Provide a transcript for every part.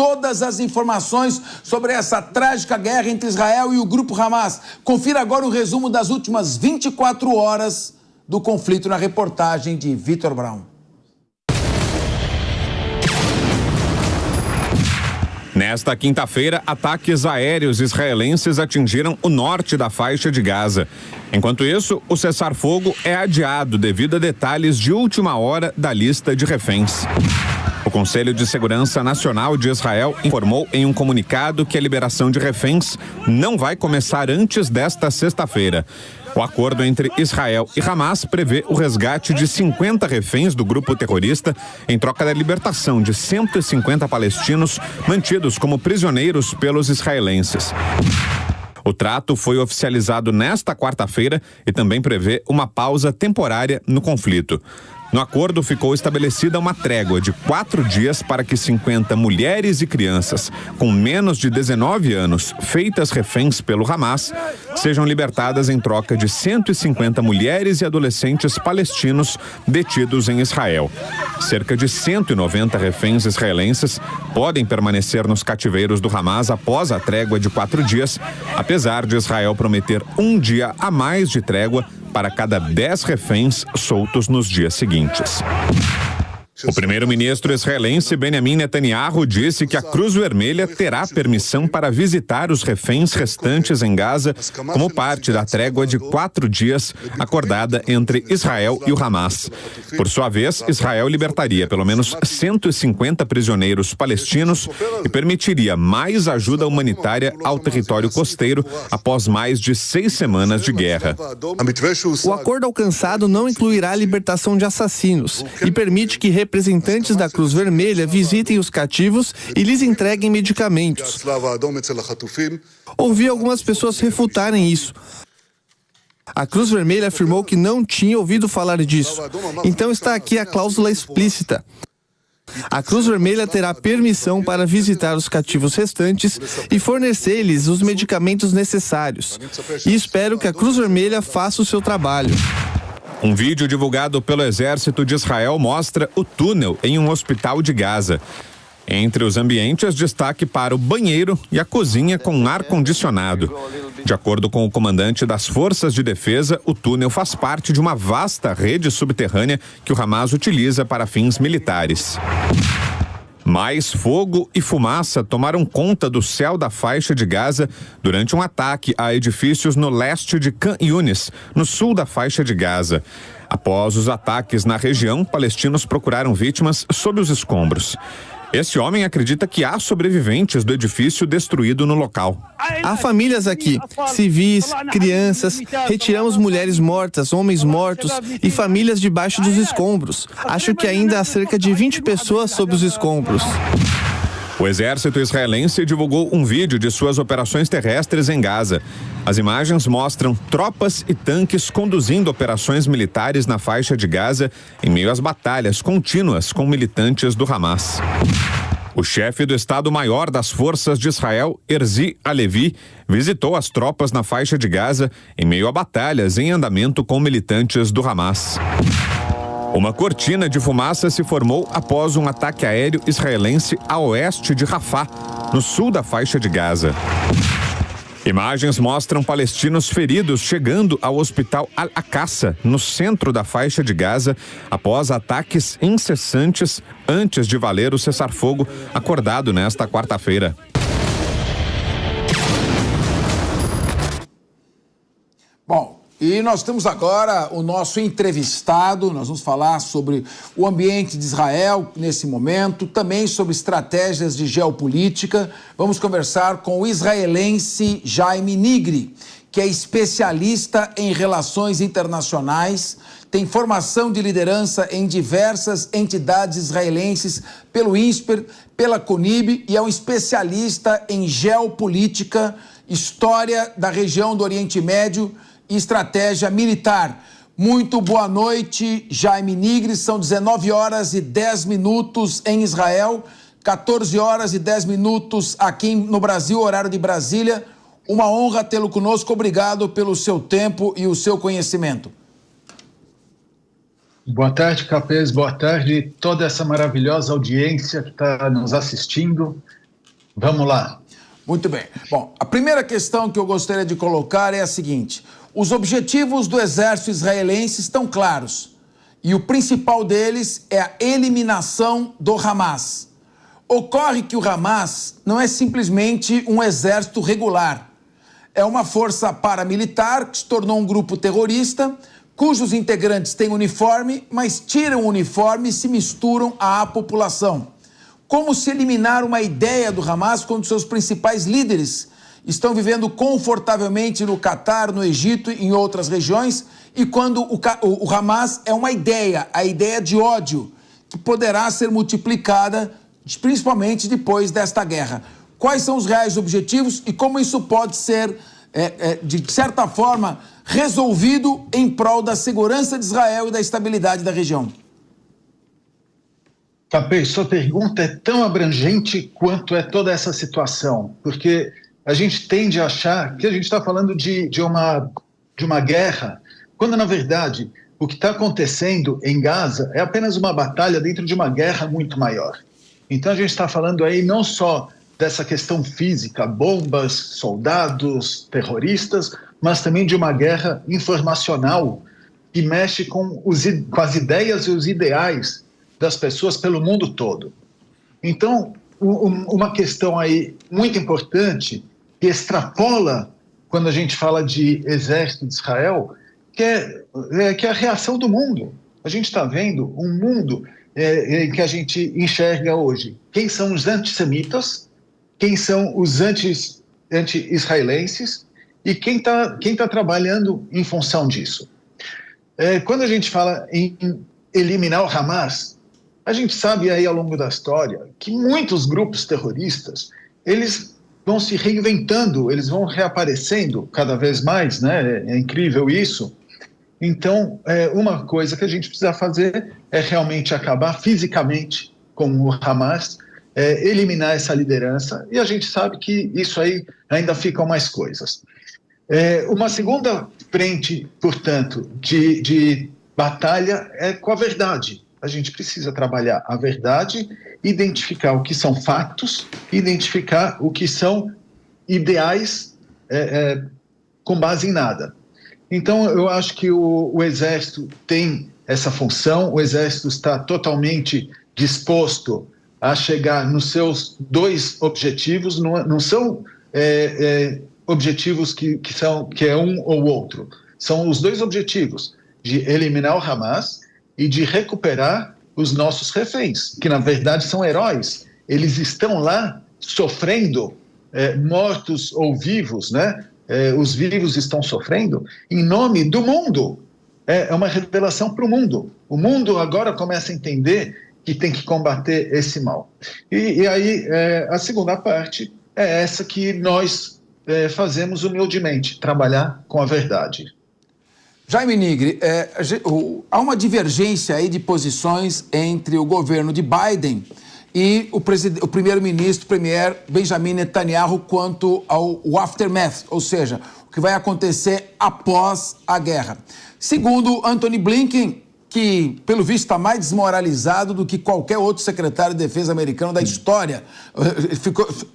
todas as informações sobre essa trágica guerra entre Israel e o grupo Hamas. Confira agora o resumo das últimas 24 horas do conflito na reportagem de Vitor Brown. Nesta quinta-feira, ataques aéreos israelenses atingiram o norte da faixa de Gaza. Enquanto isso, o cessar-fogo é adiado devido a detalhes de última hora da lista de reféns. O Conselho de Segurança Nacional de Israel informou em um comunicado que a liberação de reféns não vai começar antes desta sexta-feira. O acordo entre Israel e Hamas prevê o resgate de 50 reféns do grupo terrorista em troca da libertação de 150 palestinos mantidos como prisioneiros pelos israelenses. O trato foi oficializado nesta quarta-feira e também prevê uma pausa temporária no conflito. No acordo ficou estabelecida uma trégua de 4 dias para que 50 mulheres e crianças com menos de 19 anos, feitas reféns pelo Hamas, sejam libertadas em troca de 150 mulheres e adolescentes palestinos detidos em Israel. Cerca de 190 reféns israelenses podem permanecer nos cativeiros do Hamas após a trégua de 4 dias, apesar de Israel prometer um dia a mais de trégua para cada 10 reféns soltos nos dias seguintes. O primeiro-ministro israelense Benjamin Netanyahu disse que a Cruz Vermelha terá permissão para visitar os reféns restantes em Gaza como parte da trégua de 4 dias acordada entre Israel e o Hamas. Por sua vez, Israel libertaria pelo menos 150 prisioneiros palestinos e permitiria mais ajuda humanitária ao território costeiro após mais de 6 semanas de guerra. O acordo alcançado não incluirá a libertação de assassinos e permite que representantes da Cruz Vermelha visitem os cativos e lhes entreguem medicamentos. Ouvi algumas pessoas refutarem isso. A Cruz Vermelha afirmou que não tinha ouvido falar disso. Então está aqui a cláusula explícita. A Cruz Vermelha terá permissão para visitar os cativos restantes e fornecer-lhes os medicamentos necessários. E espero que a Cruz Vermelha faça o seu trabalho. Um vídeo divulgado pelo Exército de Israel mostra o túnel em um hospital de Gaza. Entre os ambientes, destaque para o banheiro e a cozinha com ar-condicionado. De acordo com o comandante das Forças de Defesa, o túnel faz parte de uma vasta rede subterrânea que o Hamas utiliza para fins militares. Mais fogo e fumaça tomaram conta do céu da faixa de Gaza durante um ataque a edifícios no leste de Khan Yunis, no sul da faixa de Gaza. Após os ataques na região, palestinos procuraram vítimas sob os escombros. Esse homem acredita que há sobreviventes do edifício destruído no local. Há famílias aqui, civis, crianças, retiramos mulheres mortas, homens mortos e famílias debaixo dos escombros. Acho que ainda há cerca de 20 pessoas sob os escombros. O exército israelense divulgou um vídeo de suas operações terrestres em Gaza. As imagens mostram tropas e tanques conduzindo operações militares na faixa de Gaza em meio às batalhas contínuas com militantes do Hamas. O chefe do Estado-Maior das Forças de Israel, Herzi Halevi, visitou as tropas na faixa de Gaza em meio a batalhas em andamento com militantes do Hamas. Uma cortina de fumaça se formou após um ataque aéreo israelense a oeste de Rafah, no sul da faixa de Gaza. Imagens mostram palestinos feridos chegando ao hospital Al-Aqsa, no centro da faixa de Gaza, após ataques incessantes antes de valer o cessar-fogo acordado nesta quarta-feira. Bom, e nós temos agora o nosso entrevistado, nós vamos falar sobre o ambiente de Israel nesse momento, também sobre estratégias de geopolítica. Vamos conversar com o israelense Jaime Nigri, que é especialista em relações internacionais, tem formação de liderança em diversas entidades israelenses, pelo INSPER, pela CONIB, e é um especialista em geopolítica, história da região do Oriente Médio e estratégia militar. Muito boa noite, Jaime Nigri. São 19 horas e 10 minutos em Israel, 14 horas e 10 minutos aqui no Brasil, horário de Brasília. Uma honra tê-lo conosco. Obrigado pelo seu tempo e o seu conhecimento. Boa tarde, Capês. Boa tarde toda essa maravilhosa audiência que está nos assistindo. Vamos lá. Muito bem. Bom, a primeira questão que eu gostaria de colocar é a seguinte: os objetivos do exército israelense estão claros e o principal deles é a eliminação do Hamas. Ocorre que o Hamas não é simplesmente um exército regular. É uma força paramilitar que se tornou um grupo terrorista, cujos integrantes têm uniforme, mas tiram o uniforme e se misturam à população. Como se eliminar uma ideia do Hamas quando seus principais líderes estão vivendo confortavelmente no Catar, no Egito e em outras regiões, e quando o Hamas é uma ideia, a ideia de ódio, que poderá ser multiplicada principalmente depois desta guerra. Quais são os reais objetivos e como isso pode ser, de certa forma, resolvido em prol da segurança de Israel e da estabilidade da região? Capê, sua pergunta é tão abrangente quanto é toda essa situação, porque a gente tende a achar que a gente está falando de uma guerra, quando, na verdade, o que está acontecendo em Gaza é apenas uma batalha dentro de uma guerra muito maior. Então, a gente está falando aí não só dessa questão física, bombas, soldados, terroristas, mas também de uma guerra informacional que mexe com as ideias e os ideais das pessoas pelo mundo todo. Então, uma questão aí muito importante, que extrapola quando a gente fala de exército de Israel, que é a reação do mundo. A gente está vendo um mundo que a gente enxerga hoje. Quem são os antissemitas, quem são os anti-israelenses e quem tá trabalhando em função disso. Quando a gente fala em eliminar o Hamas, a gente sabe aí ao longo da história que muitos grupos terroristas, eles vão se reinventando, eles vão reaparecendo cada vez mais, né? É incrível isso. Então, uma coisa que a gente precisa fazer é realmente acabar fisicamente com o Hamas, eliminar essa liderança, e a gente sabe que isso aí ainda ficam mais coisas. Uma segunda frente, portanto, de batalha é com a verdade. A gente precisa trabalhar a verdade, identificar o que são fatos, identificar o que são ideais com base em nada. Então, eu acho que o Exército tem essa função, o Exército está totalmente disposto a chegar nos seus dois objetivos, não são objetivos que é um ou outro, são os dois objetivos, de eliminar o Hamas e de recuperar os nossos reféns, que na verdade são heróis. Eles estão lá sofrendo, mortos ou vivos, né? Os vivos estão sofrendo em nome do mundo. É uma revelação para o mundo. O mundo agora começa a entender que tem que combater esse mal. E aí, a segunda parte é essa que nós fazemos humildemente, trabalhar com a verdade. Jaime Nigri, há uma divergência aí de posições entre o governo de Biden e o primeiro-ministro, premier Benjamin Netanyahu, quanto ao aftermath, ou seja, o que vai acontecer após a guerra. Segundo Antony Blinken, que pelo visto está mais desmoralizado do que qualquer outro secretário de defesa americano da história,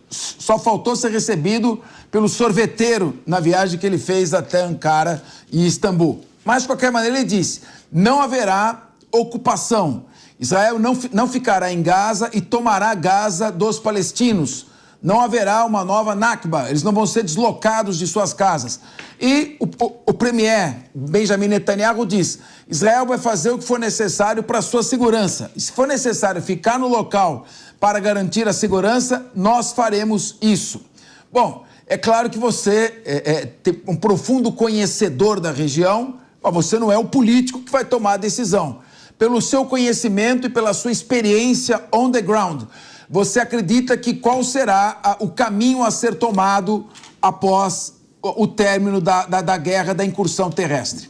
só faltou ser recebido pelo sorveteiro na viagem que ele fez até Ankara e Istambul. Mas, de qualquer maneira, ele disse, não haverá ocupação. Israel não ficará em Gaza e tomará Gaza dos palestinos. Não haverá uma nova Nakba, eles não vão ser deslocados de suas casas. E o premier Benjamin Netanyahu diz, Israel vai fazer o que for necessário para a sua segurança. E se for necessário ficar no local para garantir a segurança, nós faremos isso. Bom, é claro que você é um profundo conhecedor da região, mas você não é o político que vai tomar a decisão. Pelo seu conhecimento e pela sua experiência on the ground, você acredita que qual será o caminho a ser tomado após o término da guerra, da incursão terrestre?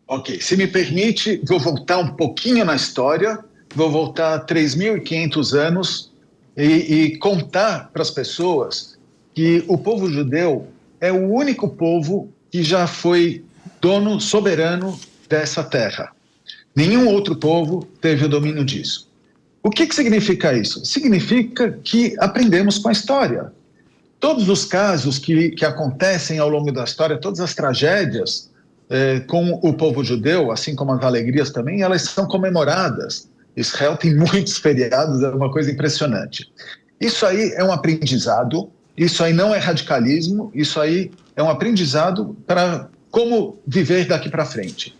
Ok, se me permite, vou voltar um pouquinho na história, vou voltar 3.500 anos e contar para as pessoas que o povo judeu é o único povo que já foi dono soberano dessa terra. Nenhum outro povo teve o domínio disso. O que significa isso? Significa que aprendemos com a história. Todos os casos que acontecem ao longo da história, todas as tragédias com o povo judeu, assim como as alegrias também, elas são comemoradas. Israel tem muitos feriados, é uma coisa impressionante. Isso aí é um aprendizado, isso aí não é radicalismo, isso aí é um aprendizado para como viver daqui para frente.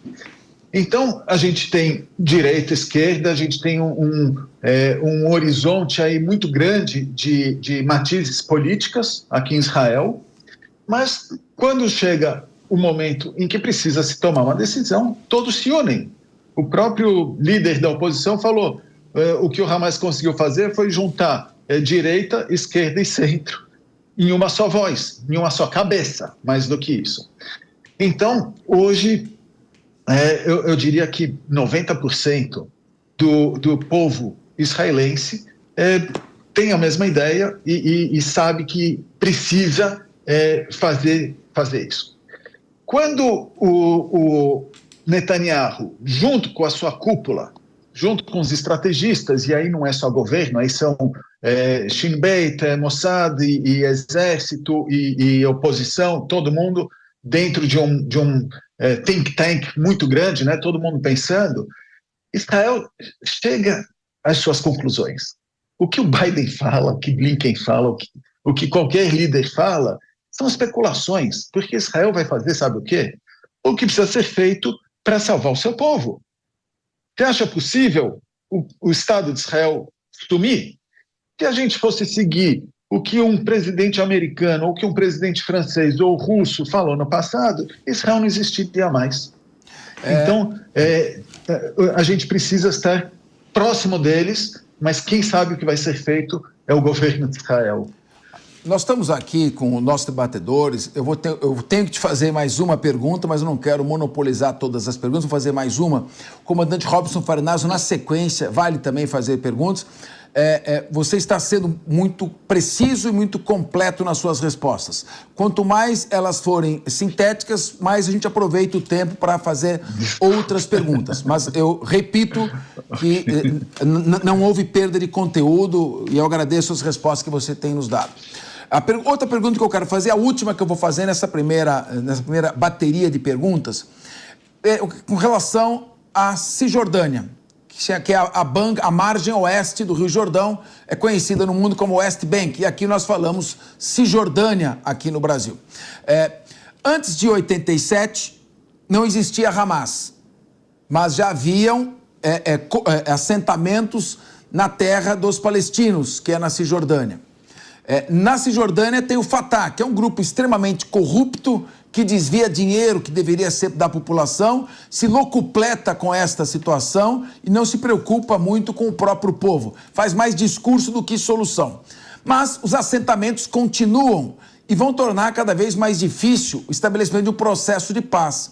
Então, a gente tem direita, esquerda, a gente tem um horizonte aí muito grande de matizes políticas aqui em Israel, mas quando chega o momento em que precisa se tomar uma decisão, todos se unem. O próprio líder da oposição falou, o que o Hamas conseguiu fazer foi juntar direita, esquerda e centro em uma só voz, em uma só cabeça, mais do que isso. Então, hoje, eu diria que 90% do povo israelense tem a mesma ideia e sabe que precisa fazer isso. Quando o Netanyahu, junto com a sua cúpula, junto com os estrategistas, e aí não é só governo, aí são Shin Bet, Mossad e exército e oposição, todo mundo dentro de um think tank muito grande, né? Todo mundo pensando, Israel chega às suas conclusões. O que o Biden fala, o que Blinken fala, o que qualquer líder fala, são especulações, porque Israel vai fazer, sabe o quê? O que precisa ser feito para salvar o seu povo. Você acha possível o Estado de Israel sumir? Se a gente fosse seguir o que um presidente americano, ou que um presidente francês ou russo falou no passado, Israel não existiria mais. Então, a gente precisa estar próximo deles, mas quem sabe o que vai ser feito é o governo de Israel. Nós estamos aqui com os nossos debatedores. Eu tenho que te fazer mais uma pergunta, mas eu não quero monopolizar todas as perguntas. Vou fazer mais uma. O comandante Robson Farinaso, na sequência, vale também fazer perguntas. Você está sendo muito preciso e muito completo nas suas respostas. Quanto mais elas forem sintéticas, mais a gente aproveita o tempo para fazer outras perguntas. Mas eu repito que não houve perda de conteúdo e eu agradeço as respostas que você tem nos dado. Outra pergunta que eu quero fazer, a última que eu vou fazer nessa primeira bateria de perguntas, com relação à Cisjordânia, que é a margem oeste do Rio Jordão, é conhecida no mundo como West Bank, e aqui nós falamos Cisjordânia aqui no Brasil. Antes de 87, não existia Hamas, mas já haviam assentamentos na terra dos palestinos, que é na Cisjordânia. Na Cisjordânia tem o Fatah, que é um grupo extremamente corrupto, que desvia dinheiro que deveria ser da população, se locupleta com esta situação e não se preocupa muito com o próprio povo. Faz mais discurso do que solução. Mas os assentamentos continuam e vão tornar cada vez mais difícil o estabelecimento de um processo de paz.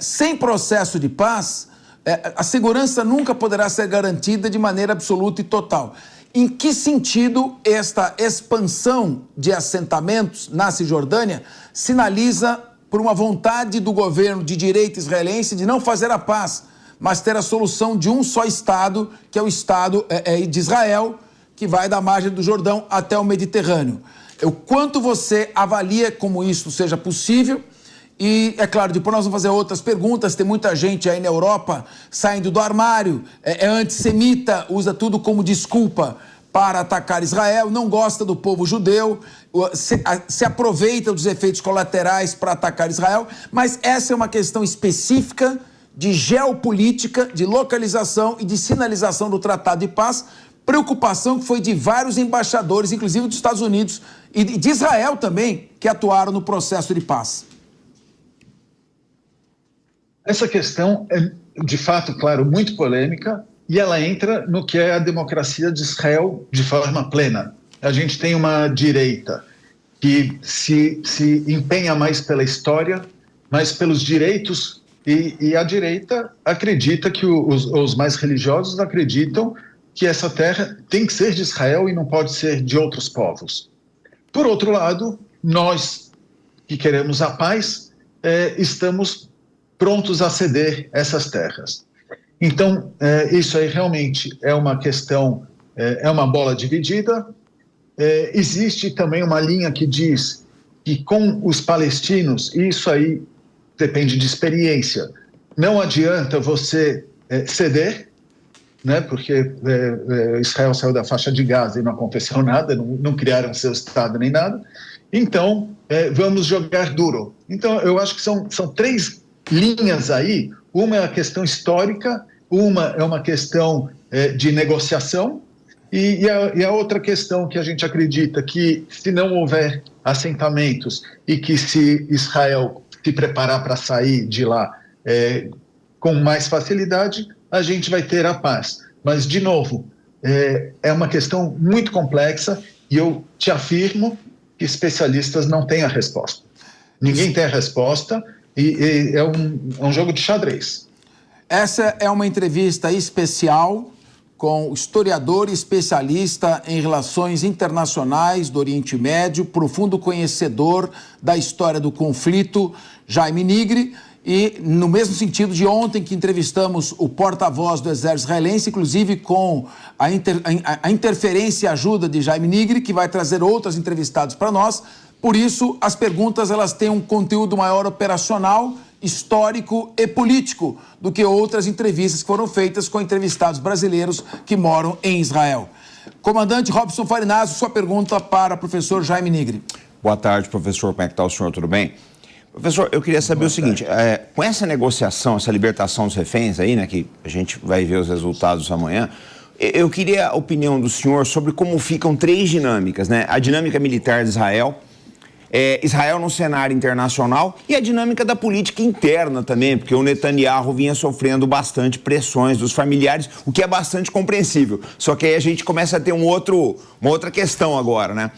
Sem processo de paz, a segurança nunca poderá ser garantida de maneira absoluta e total. Em que sentido esta expansão de assentamentos na Cisjordânia sinaliza por uma vontade do governo de direita israelense de não fazer a paz, mas ter a solução de um só Estado, que é o Estado de Israel, que vai da margem do Jordão até o Mediterrâneo? O quanto você avalia como isso seja possível? E, é claro, depois nós vamos fazer outras perguntas. Tem muita gente aí na Europa saindo do armário, é antissemita, usa tudo como desculpa para atacar Israel, não gosta do povo judeu, se aproveita dos efeitos colaterais para atacar Israel, mas essa é uma questão específica de geopolítica, de localização e de sinalização do Tratado de Paz, preocupação que foi de vários embaixadores, inclusive dos Estados Unidos e de Israel também, que atuaram no processo de paz. Essa questão é, de fato, claro, muito polêmica e ela entra no que é a democracia de Israel de forma plena. A gente tem uma direita que se empenha mais pela história, mais pelos direitos e a direita acredita que os mais religiosos acreditam que essa terra tem que ser de Israel e não pode ser de outros povos. Por outro lado, nós que queremos a paz, estamos prontos a ceder essas terras. Então, isso aí realmente é uma questão, é uma bola dividida. Existe também uma linha que diz que com os palestinos, isso aí depende de experiência, não adianta você ceder, né, porque Israel saiu da faixa de Gaza e não aconteceu nada, não criaram seu Estado nem nada, então vamos jogar duro. Então, eu acho que são 3 linhas aí, uma é a questão histórica, uma é uma questão de negociação, e a outra questão que a gente acredita que se não houver assentamentos e que se Israel se preparar para sair de lá com mais facilidade, a gente vai ter a paz. Mas, de novo, é uma questão muito complexa e eu te afirmo que especialistas não têm a resposta. Ninguém tem a resposta e é um jogo de xadrez. Essa é uma entrevista especial com o historiador e especialista em relações internacionais do Oriente Médio, profundo conhecedor da história do conflito, Jaime Nigri, e no mesmo sentido de ontem que entrevistamos o porta-voz do exército israelense, inclusive com a interferência e ajuda de Jaime Nigri, que vai trazer outros entrevistados para nós. Por isso, as perguntas elas têm um conteúdo maior operacional, histórico e político do que outras entrevistas que foram feitas com entrevistados brasileiros que moram em Israel. Comandante Robson Farinazzo, sua pergunta para o professor Jaime Nigri. Boa tarde, professor. Como é que está o senhor? Tudo bem? Professor, eu queria saber o seguinte, com essa negociação, essa libertação dos reféns aí, né, que a gente vai ver os resultados amanhã, eu queria a opinião do senhor sobre como ficam 3 dinâmicas, né? A dinâmica militar de Israel, Israel no cenário internacional e a dinâmica da política interna também, porque o Netanyahu vinha sofrendo bastante pressões dos familiares, o que é bastante compreensível. Só que aí a gente começa a ter uma outra questão agora, né?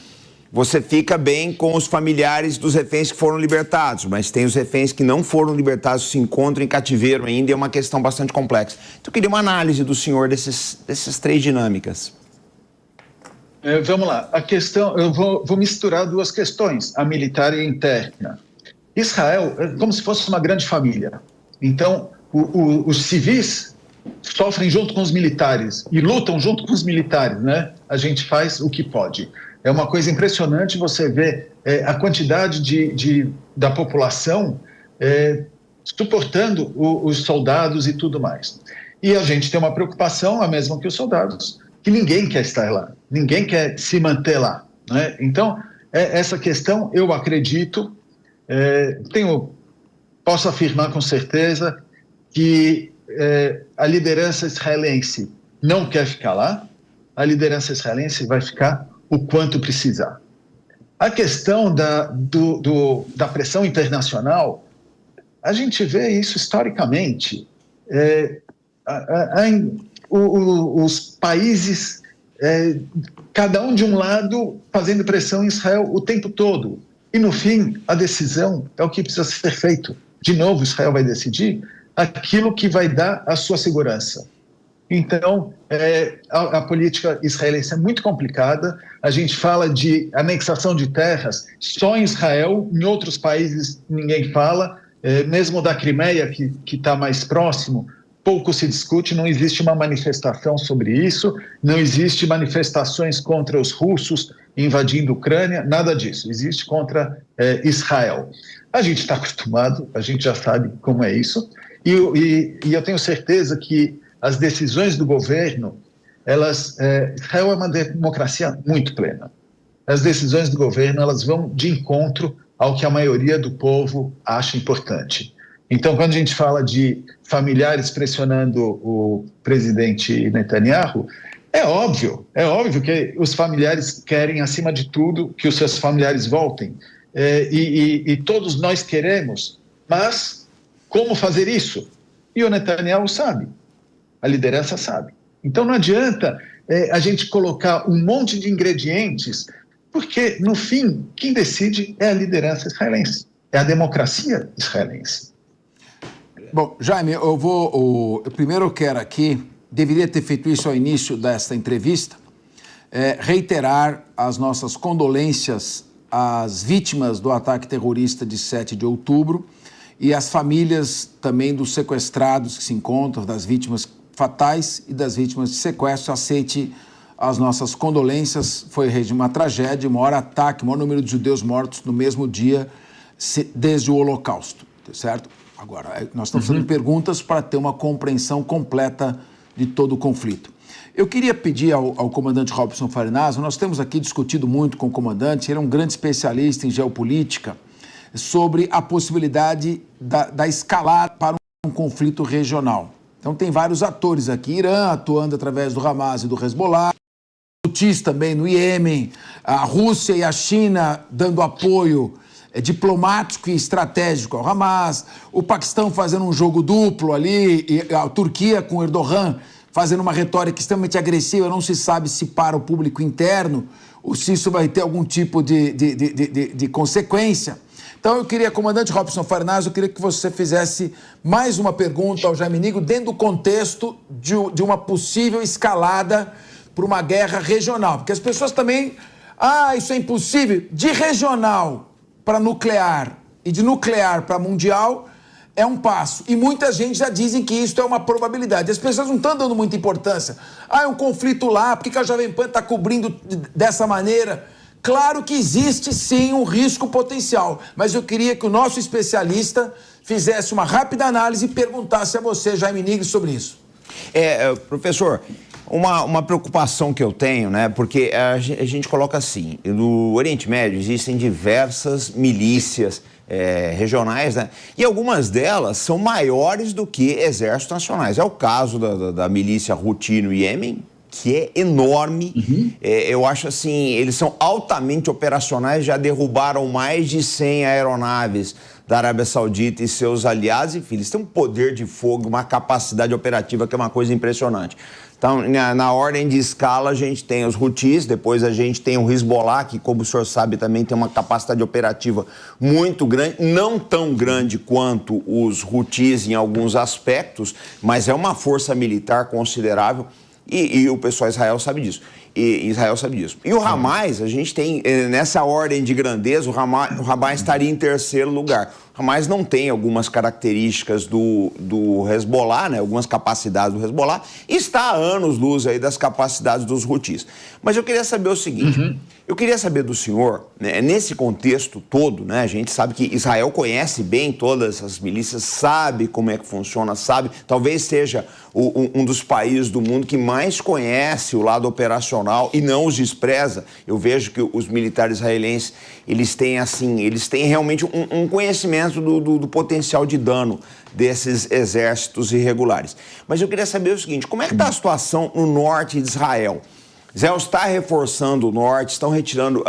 Você fica bem com os familiares dos reféns que foram libertados, mas tem os reféns que não foram libertados, se encontram em cativeiro ainda, e é uma questão bastante complexa. Então eu queria uma análise do senhor dessas 3 dinâmicas. Vamos lá, a questão, eu vou misturar 2 questões, a militar e a interna. Israel é como se fosse uma grande família. Então, os civis sofrem junto com os militares e lutam junto com os militares, né? A gente faz o que pode. É uma coisa impressionante você ver a quantidade da população suportando os soldados e tudo mais. E a gente tem uma preocupação, a mesma que os soldados, que ninguém quer estar lá, ninguém quer se manter lá, né? Então, essa questão, eu acredito, posso afirmar com certeza que a liderança israelense não quer ficar lá, a liderança israelense vai ficar o quanto precisar. A questão da pressão internacional, a gente vê isso historicamente. Os países, cada um de um lado, fazendo pressão em Israel o tempo todo. E, no fim, a decisão é o que precisa ser feito. De novo, Israel vai decidir aquilo que vai dar a sua segurança. Então, a política israelense é muito complicada. A gente fala de anexação de terras só em Israel, em outros países ninguém fala. Mesmo da Crimeia, que está mais próximo, pouco se discute, não existe uma manifestação sobre isso, não existe manifestações contra os russos invadindo a Ucrânia, nada disso. Existe contra Israel. A gente está acostumado, a gente já sabe como é isso. E eu tenho certeza que as decisões do governo, Israel é uma democracia muito plena. As decisões do governo, elas vão de encontro ao que a maioria do povo acha importante. Então, quando a gente fala de familiares pressionando o presidente Netanyahu, é óbvio que os familiares querem, acima de tudo, que os seus familiares voltem. E todos nós queremos, mas como fazer isso? E o Netanyahu sabe. A liderança sabe. Então não adianta a gente colocar um monte de ingredientes, porque, no fim, quem decide é a liderança israelense, é a democracia israelense. Bom, Jaime, eu primeiro quero aqui, deveria ter feito isso ao início desta entrevista, reiterar as nossas condolências às vítimas do ataque terrorista de 7 de outubro e as famílias também dos sequestrados que se encontram, das vítimas fatais e das vítimas de sequestro, aceite as nossas condolências. Foi uma tragédia, o maior ataque, o maior número de judeus mortos no mesmo dia desde o Holocausto, certo? Agora, nós estamos fazendo perguntas para ter uma compreensão completa de todo o conflito. Eu queria pedir ao comandante Robson Farinazzo, nós temos aqui discutido muito com o comandante, ele é um grande especialista em geopolítica, sobre a possibilidade da escalada para um conflito regional. Então tem vários atores aqui, Irã atuando através do Hamas e do Hezbollah, Houthis também no Iêmen, a Rússia e a China dando apoio diplomático e estratégico ao Hamas, o Paquistão fazendo um jogo duplo ali, e a Turquia com Erdogan fazendo uma retórica extremamente agressiva, não se sabe se para o público interno ou se isso vai ter algum tipo de consequência. Então eu queria, comandante Robson Farinazzo, eu queria que você fizesse mais uma pergunta ao Jaime Nigro dentro do contexto de uma possível escalada para uma guerra regional, porque as pessoas também, isso é impossível, de regional para nuclear e de nuclear para mundial é um passo. E muita gente já dizem que isso é uma probabilidade. As pessoas não estão dando muita importância. É um conflito lá, por que a Jovem Pan está cobrindo dessa maneira? Claro que existe sim um risco potencial, mas eu queria que o nosso especialista fizesse uma rápida análise e perguntasse a você, Jaime Nigro, sobre isso. Professor, uma preocupação que eu tenho, né? Porque a gente coloca assim, no Oriente Médio existem diversas milícias regionais, né? E algumas delas são maiores do que exércitos nacionais. É o caso da milícia Houthi no Iêmen, que é enorme. Eu acho assim, eles são altamente operacionais, já derrubaram mais de 100 aeronaves da Arábia Saudita e seus aliados. Enfim, eles têm um poder de fogo, uma capacidade operativa que é uma coisa impressionante. Então, na ordem de escala, a gente tem os Houthis, depois a gente tem o Hezbollah, que, como o senhor sabe, também tem uma capacidade operativa muito grande, não tão grande quanto os Houthis em alguns aspectos, mas é uma força militar considerável. E o pessoal de Israel sabe disso. E o Hamas, a gente tem, nessa ordem de grandeza, o Hamas estaria em terceiro lugar. O Hamas não tem algumas características do Hezbollah, né, algumas capacidades do Hezbollah, e está a anos-luz aí das capacidades dos Houthis. Mas eu queria saber o seguinte, eu queria saber do senhor, né, nesse contexto todo, né, a gente sabe que Israel conhece bem todas essas milícias, sabe como é que funciona, sabe, talvez seja um dos países do mundo que mais conhece o lado operacional e não os despreza. Eu vejo que os militares israelenses, eles têm realmente um conhecimento do potencial de dano desses exércitos irregulares. Mas eu queria saber o seguinte, como é que está a situação no norte de Israel? Israel está reforçando o norte, estão retirando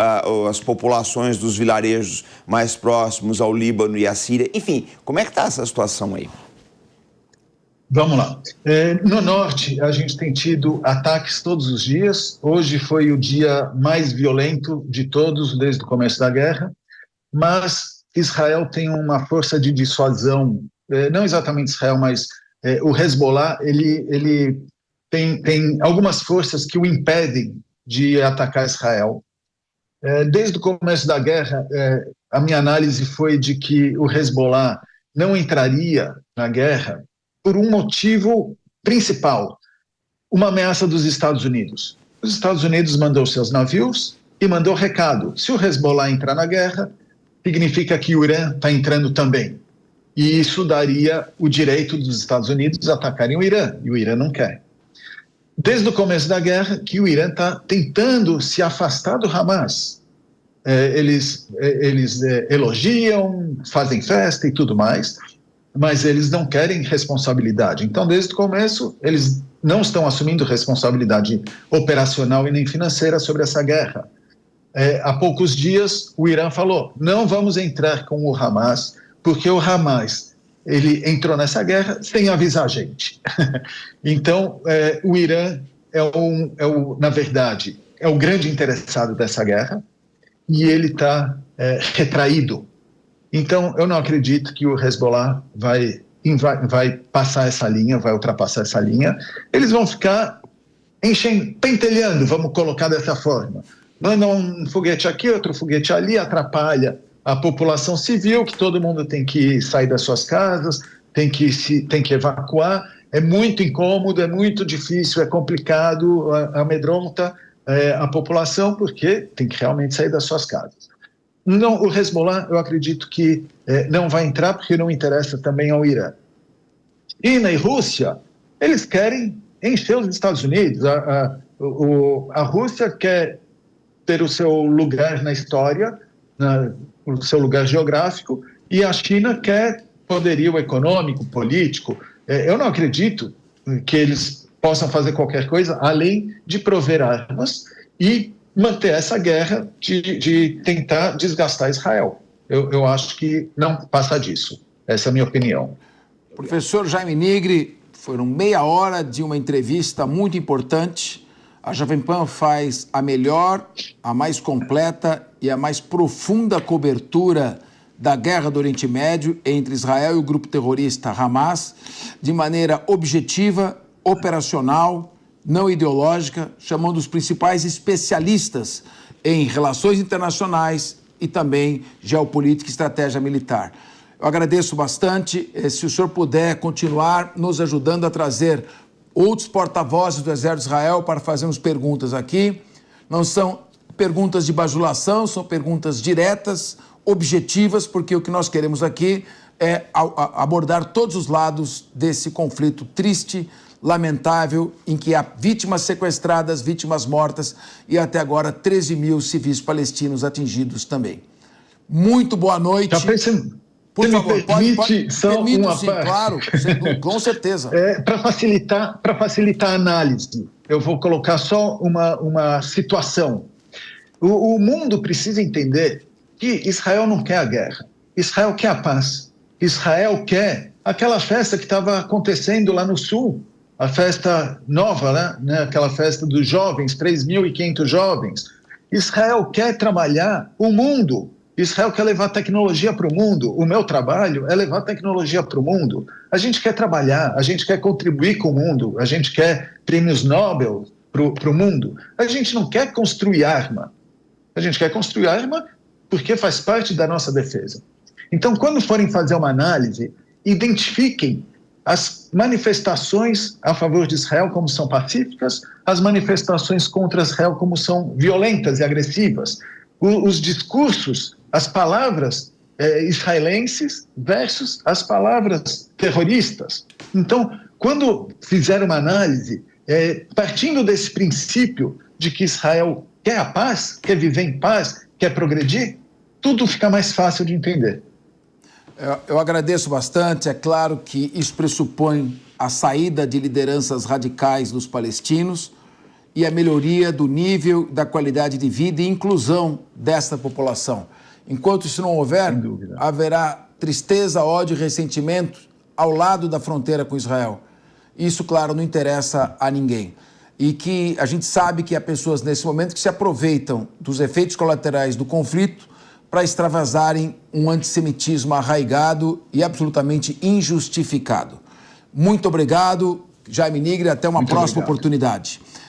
as populações dos vilarejos mais próximos ao Líbano e à Síria. Enfim, como é que está essa situação aí? Vamos lá. No norte, a gente tem tido ataques todos os dias. Hoje foi o dia mais violento de todos desde o começo da guerra, mas Israel tem uma força de dissuasão, não exatamente Israel, mas o Hezbollah, ele tem algumas forças que o impedem de atacar Israel. Desde o começo da guerra, a minha análise foi de que o Hezbollah não entraria na guerra por um motivo principal, uma ameaça dos Estados Unidos. Os Estados Unidos mandou seus navios e mandou recado. Se o Hezbollah entrar na guerra, significa que o Irã está entrando também. E isso daria o direito dos Estados Unidos a atacarem o Irã, e o Irã não quer. Desde o começo da guerra, que o Irã está tentando se afastar do Hamas. Eles elogiam, fazem festa e tudo mais, mas eles não querem responsabilidade. Então, desde o começo, eles não estão assumindo responsabilidade operacional e nem financeira sobre essa guerra. Há poucos dias, o Irã falou, não vamos entrar com o Hamas, porque o Hamas ele entrou nessa guerra sem avisar a gente. Então, o Irã na verdade, é o grande interessado dessa guerra, e ele está retraído. Então, eu não acredito que o Hezbollah vai passar essa linha, vai ultrapassar essa linha. Eles vão ficar pentelhando, vamos colocar dessa forma. Mandam um foguete aqui, outro foguete ali, atrapalha a população civil, que todo mundo tem que sair das suas casas, tem que evacuar. É muito incômodo, é muito difícil, é complicado, amedronta a população, porque tem que realmente sair das suas casas. Não, o Hezbollah, eu acredito que não vai entrar, porque não interessa também ao Irã. E na Rússia, eles querem encher os Estados Unidos. A Rússia quer ter o seu lugar na história, o seu lugar geográfico, e a China quer poderio econômico, político. Eu não acredito que eles possam fazer qualquer coisa além de prover armas e manter essa guerra de tentar desgastar Israel. Eu acho que não passa disso. Essa é a minha opinião. Professor Jaime Nigri, foram meia hora de uma entrevista muito importante. A Jovem Pan faz a melhor, a mais completa e a mais profunda cobertura da guerra do Oriente Médio entre Israel e o grupo terrorista Hamas, de maneira objetiva, operacional, não ideológica, chamando os principais especialistas em relações internacionais e também geopolítica e estratégia militar. Eu agradeço bastante. Se o senhor puder continuar nos ajudando a trazer outros porta-vozes do Exército de Israel para fazermos perguntas aqui. Não são perguntas de bajulação, são perguntas diretas, objetivas, porque o que nós queremos aqui é abordar todos os lados desse conflito triste, lamentável, em que há vítimas sequestradas, vítimas mortas e até agora 13 mil civis palestinos atingidos também. Muito boa noite. Por favor, pode só uma sim, parte. Claro, com certeza. Para facilitar a análise, eu vou colocar só uma situação. O mundo precisa entender que Israel não quer a guerra. Israel quer a paz. Israel quer aquela festa que estava acontecendo lá no sul, a festa nova, né? Aquela festa dos jovens, 3.500 jovens. Israel quer trabalhar o mundo. Israel quer levar tecnologia para o mundo. O meu trabalho é levar tecnologia para o mundo. A gente quer trabalhar, a gente quer contribuir com o mundo, a gente quer prêmios Nobel para o mundo. A gente não quer construir arma. A gente quer construir arma porque faz parte da nossa defesa. Então, quando forem fazer uma análise, identifiquem as manifestações a favor de Israel como são pacíficas, as manifestações contra Israel como são violentas e agressivas, os discursos, as palavras israelenses versus as palavras terroristas. Então, quando fizer uma análise, partindo desse princípio de que Israel quer a paz, quer viver em paz, quer progredir, tudo fica mais fácil de entender. Eu agradeço bastante. É claro que isso pressupõe a saída de lideranças radicais dos palestinos e a melhoria do nível, da qualidade de vida e inclusão dessa população. Enquanto isso não houver, haverá tristeza, ódio e ressentimento ao lado da fronteira com Israel. Isso, claro, não interessa a ninguém. E que a gente sabe que há pessoas nesse momento que se aproveitam dos efeitos colaterais do conflito para extravasarem um antissemitismo arraigado e absolutamente injustificado. Muito obrigado, Jaime Nigri, até uma próxima oportunidade.